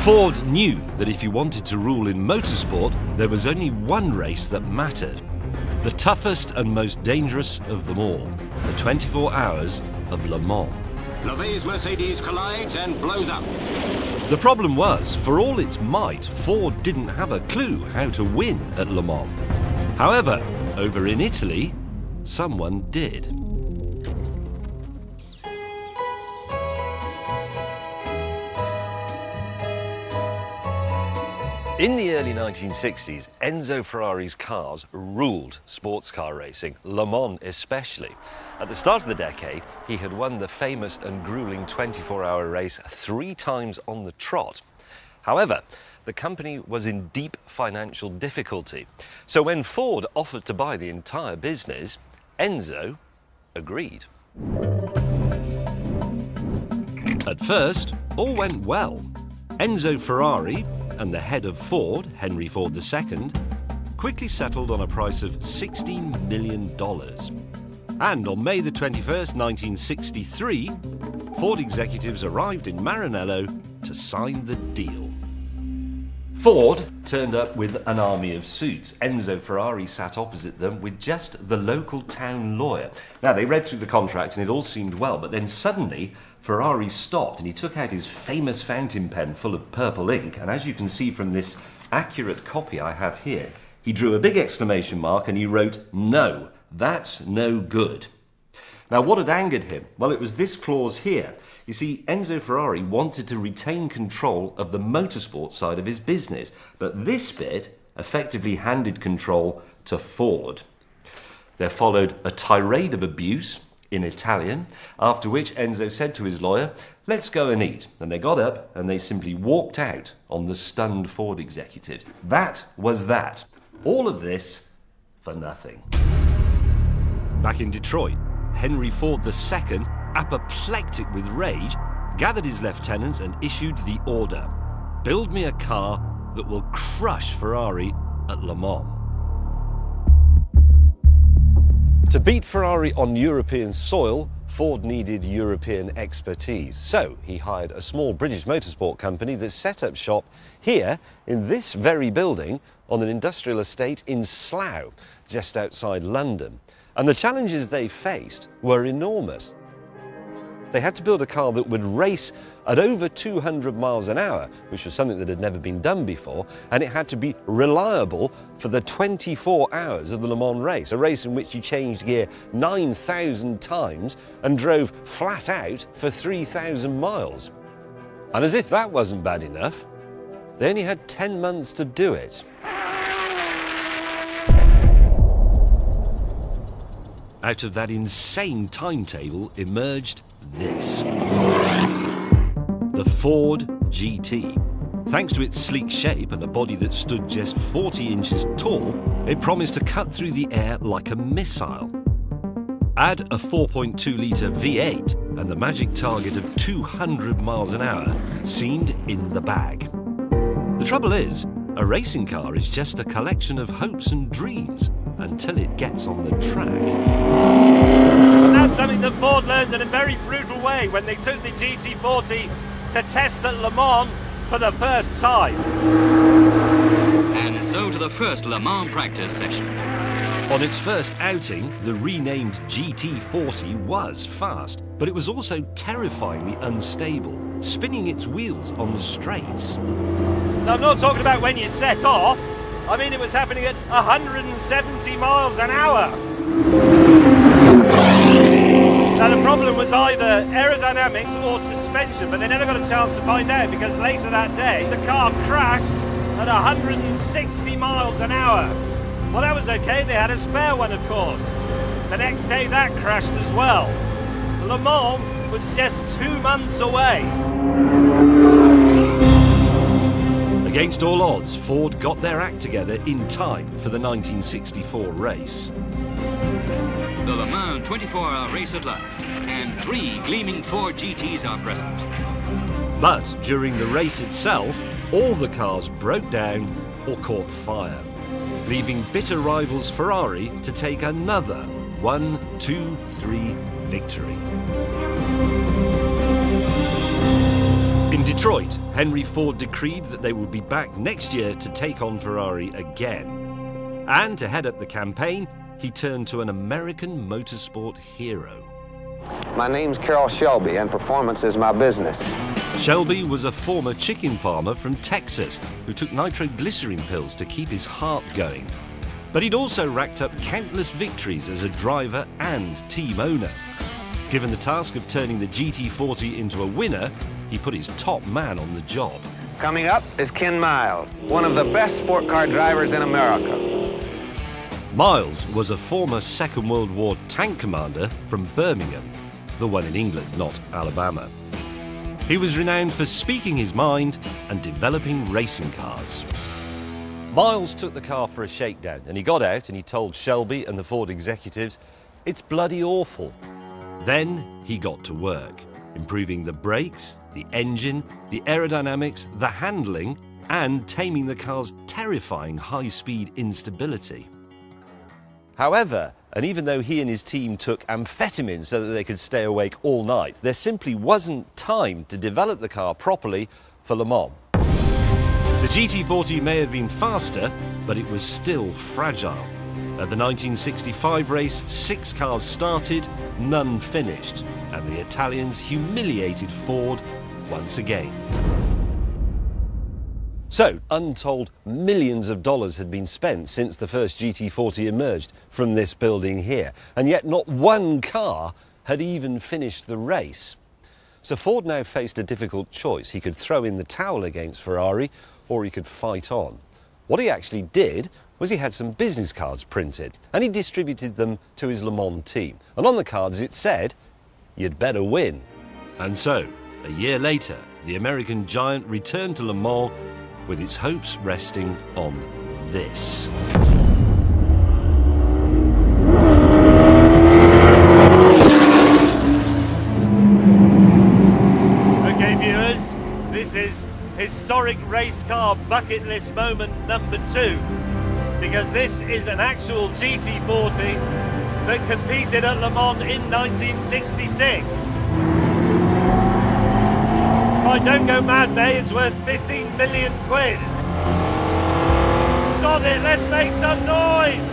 Ford knew that if you wanted to rule in motorsport, there was only one race that mattered. The toughest and most dangerous of them all, the 24 hours of Le Mans. Levy's Mercedes collides and blows up. The problem was, for all its might, Ford didn't have a clue how to win at Le Mans. However, over in Italy, someone did. In the early 1960s, Enzo Ferrari's cars ruled sports car racing, Le Mans especially. At the start of the decade, he had won the famous and grueling 24-hour race 3 times on the trot. However, the company was in deep financial difficulty. So when Ford offered to buy the entire business, Enzo agreed. At first, all went well. Enzo Ferrari and the head of Ford, Henry Ford II, quickly settled on a price of $16 million. And on May the 21st, 1963, Ford executives arrived in Maranello to sign the deal. Ford turned up with an army of suits. Enzo Ferrari sat opposite them with just the local town lawyer. Now, they read through the contract and it all seemed well, but then suddenly Ferrari stopped and he took out his famous fountain pen full of purple ink, and as you can see from this accurate copy I have here, he drew a big exclamation mark and he wrote, "No, that's no good." Now, what had angered him? Well, it was this clause here. You see, Enzo Ferrari wanted to retain control of the motorsport side of his business, but this bit effectively handed control to Ford. There followed a tirade of abuse in Italian, after which Enzo said to his lawyer, "Let's go and eat." And they got up and they simply walked out on the stunned Ford executives. That was that. All of this for nothing. Back in Detroit, Henry Ford II, apoplectic with rage, gathered his lieutenants and issued the order: build me a car that will crush Ferrari at Le Mans. To beat Ferrari on European soil, Ford needed European expertise. So he hired a small British motorsport company that set up shop here in this very building on an industrial estate in Slough, just outside London. And the challenges they faced were enormous. They had to build a car that would race at over 200 miles an hour, which was something that had never been done before, and it had to be reliable for the 24 hours of the Le Mans race, a race in which you changed gear 9,000 times and drove flat out for 3,000 miles. And as if that wasn't bad enough, they only had 10 months to do it. Out of that insane timetable emerged this. The Ford GT. Thanks to its sleek shape and a body that stood just 40 inches tall, it promised to cut through the air like a missile. Add a 4.2-litre V8 and the magic target of 200 miles an hour seemed in the bag. The trouble is, a racing car is just a collection of hopes and dreams until it gets on the track. And that's something that Ford learned in a very brutal way when they took the GT40 to test at Le Mans for the first time. And so to the first Le Mans practice session. On its first outing, the renamed GT40 was fast, but it was also terrifyingly unstable, spinning its wheels on the straights. Now, I'm not talking about when you set off. I mean, it was happening at 170 miles an hour. Now, the problem was either aerodynamics or suspension, but they never got a chance to find out because later that day, the car crashed at 160 miles an hour. Well, that was okay. They had a spare one, of course. The next day, that crashed as well. Le Mans was just 2 months away. Against all odds, Ford got their act together in time for the 1964 race. The Le Mans 24-hour race at last, and 3 gleaming Ford GTs are present. But during the race itself, all the cars broke down or caught fire, leaving bitter rivals Ferrari to take another 1-2-3 victory. In Detroit, Henry Ford decreed that they would be back next year to take on Ferrari again. And to head up the campaign, he turned to an American motorsport hero. My name's Carroll Shelby, and performance is my business. Shelby was a former chicken farmer from Texas who took nitroglycerin pills to keep his heart going. But he'd also racked up countless victories as a driver and team owner. Given the task of turning the GT40 into a winner, he put his top man on the job. Coming up is Ken Miles, one of the best sport car drivers in America. Miles was a former Second World War tank commander from Birmingham, the one in England, not Alabama. He was renowned for speaking his mind and developing racing cars. Miles took the car for a shakedown, and he got out and he told Shelby and the Ford executives, "It's bloody awful." Then he got to work, improving the brakes, the engine, the aerodynamics, the handling, and taming the car's terrifying high-speed instability. However, and even though he and his team took amphetamines so that they could stay awake all night, there simply wasn't time to develop the car properly for Le Mans. The GT40 may have been faster, but it was still fragile. At the 1965 race, 6 cars started, none finished, and the Italians humiliated Ford once again. So, untold millions of dollars had been spent since the first GT40 emerged from this building here, and yet not one car had even finished the race. So Ford now faced a difficult choice. He could throw in the towel against Ferrari, or he could fight on. What he actually did was he had some business cards printed, and he distributed them to his Le Mans team. And on the cards it said, "You'd better win." And so, a year later, the American giant returned to Le Mans with its hopes resting on this. Okay, viewers, this is historic race car bucket list moment number 2, because this is an actual GT40 that competed at Le Mans in 1966. If I don't go mad, mate, it's worth 15 million quid. Sod it, let's make some noise!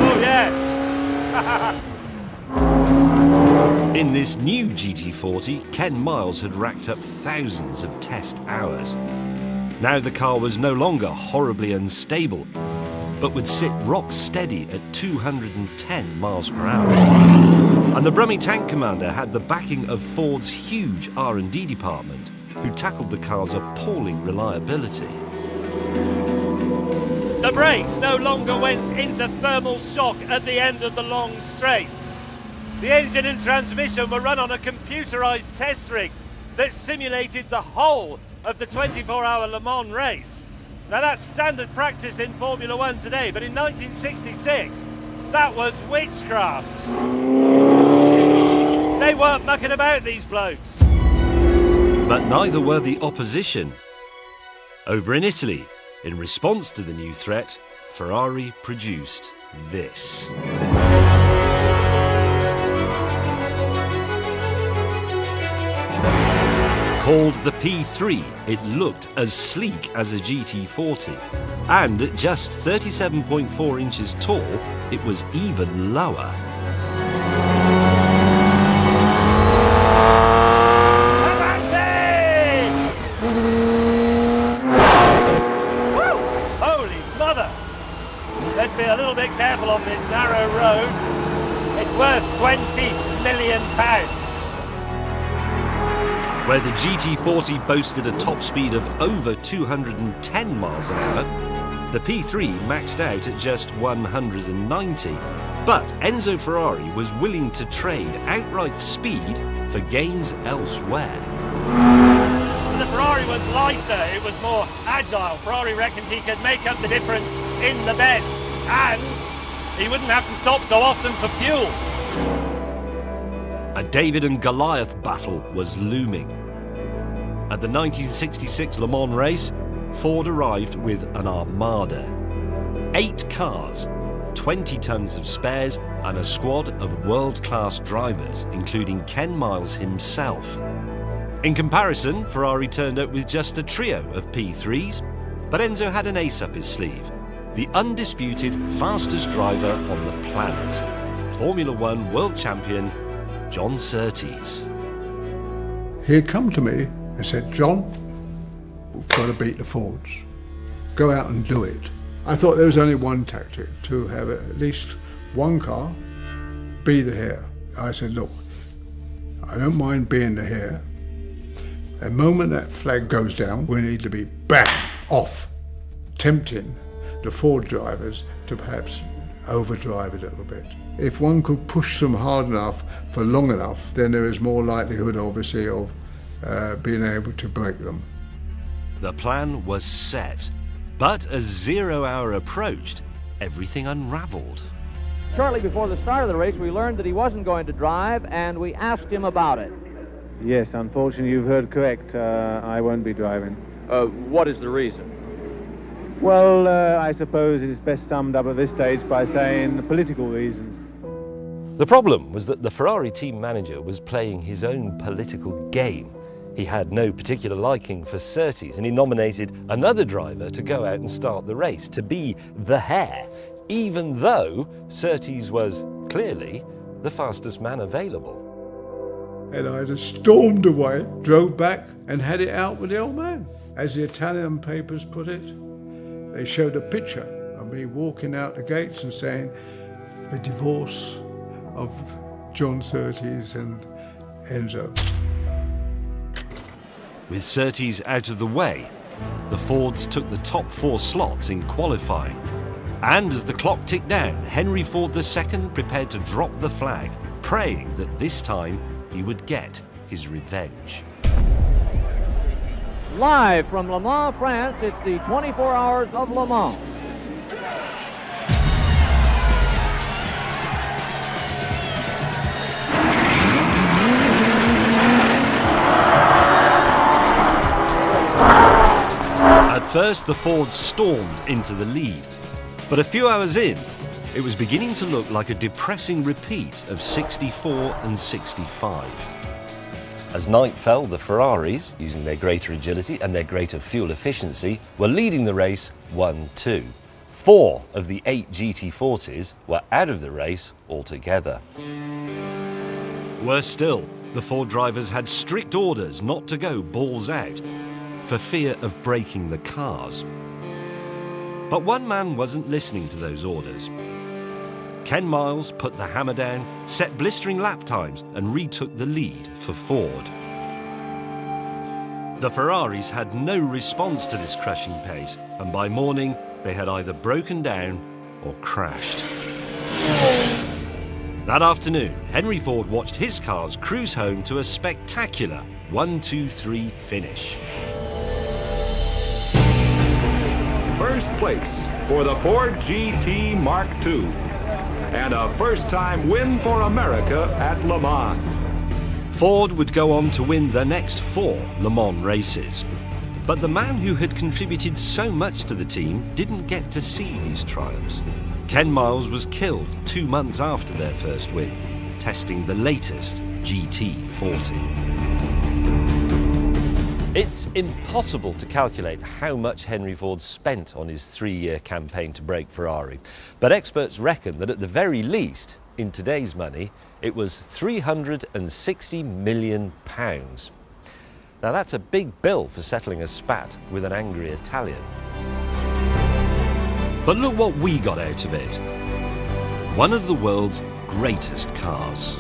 Oh yes! In this new GT40, Ken Miles had racked up thousands of test hours. Now the car was no longer horribly unstable, but would sit rock steady at 210 miles per hour. And the Brummie tank commander had the backing of Ford's huge R&D department, who tackled the car's appalling reliability. The brakes no longer went into thermal shock at the end of the long straight. The engine and transmission were run on a computerized test rig that simulated the whole of the 24-hour Le Mans race. Now that's standard practice in Formula One today, but in 1966, that was witchcraft. They weren't mucking about, these blokes. But neither were the opposition. Over in Italy, in response to the new threat, Ferrari produced this. Called the P3, it looked as sleek as a GT40. And at just 37.4 inches tall, it was even lower. Holy mother! Let's be a little bit careful on this narrow road. It's worth £20 million. Where the GT40 boasted a top speed of over 210 miles an hour, the P3 maxed out at just 190. But Enzo Ferrari was willing to trade outright speed for gains elsewhere. The Ferrari was lighter, it was more agile. Ferrari reckoned he could make up the difference in the bends, and he wouldn't have to stop so often for fuel. A David and Goliath battle was looming. At the 1966 Le Mans race, Ford arrived with an armada. 8 cars, 20 tons of spares and a squad of world-class drivers, including Ken Miles himself. In comparison, Ferrari turned up with just a trio of P3s, but Enzo had an ace up his sleeve, the undisputed fastest driver on the planet, Formula One world champion John Surtees. He had come to me and said, "John, we've got to beat the Fords. Go out and do it." I thought there was only one tactic, to have at least one car be the hare. I said, "Look, I don't mind being the hare. The moment that flag goes down, we need to be bang off, tempting the Ford drivers to perhaps overdrive it a little bit. If one could push them hard enough for long enough, then there is more likelihood, obviously, of being able to break them." The plan was set, but as 0 hour approached, everything unravelled. Shortly before the start of the race, we learned that he wasn't going to drive, and we asked him about it. Yes, unfortunately, you've heard correct. I won't be driving. What is the reason? Well, I suppose it is best summed up at this stage by saying political reasons. The problem was that the Ferrari team manager was playing his own political game. He had no particular liking for Surtees, and he nominated another driver to go out and start the race, to be the hare, even though Surtees was clearly the fastest man available. And I just stormed away, drove back and had it out with the old man. As the Italian papers put it, they showed a picture of me walking out the gates and saying, "The divorce of John Surtees and Enzo." With Surtees out of the way, the Fords took the top 4 slots in qualifying. And as the clock ticked down, Henry Ford II prepared to drop the flag, praying that this time he would get his revenge. Live from Le Mans, France, it's the 24 Hours of Le Mans. At first, the Fords stormed into the lead, but a few hours in, it was beginning to look like a depressing repeat of 64 and 65. As night fell, the Ferraris, using their greater agility and their greater fuel efficiency, were leading the race 1-2. 4 of the 8 GT40s were out of the race altogether. Worse still, the Ford drivers had strict orders not to go balls out, for fear of breaking the cars. But one man wasn't listening to those orders. Ken Miles put the hammer down, set blistering lap times and retook the lead for Ford. The Ferraris had no response to this crushing pace, and by morning they had either broken down or crashed. That afternoon, Henry Ford watched his cars cruise home to a spectacular 1-2-3 finish. First place for the Ford GT Mark II, and a first-time win for America at Le Mans. Ford would go on to win the next 4 Le Mans races. But the man who had contributed so much to the team didn't get to see these triumphs. Ken Miles was killed 2 months after their first win, testing the latest GT40. It's impossible to calculate how much Henry Ford spent on his 3-year campaign to break Ferrari, but experts reckon that at the very least, in today's money, it was £360 million. Now that's a big bill for settling a spat with an angry Italian. But look what we got out of it. One of the world's greatest cars.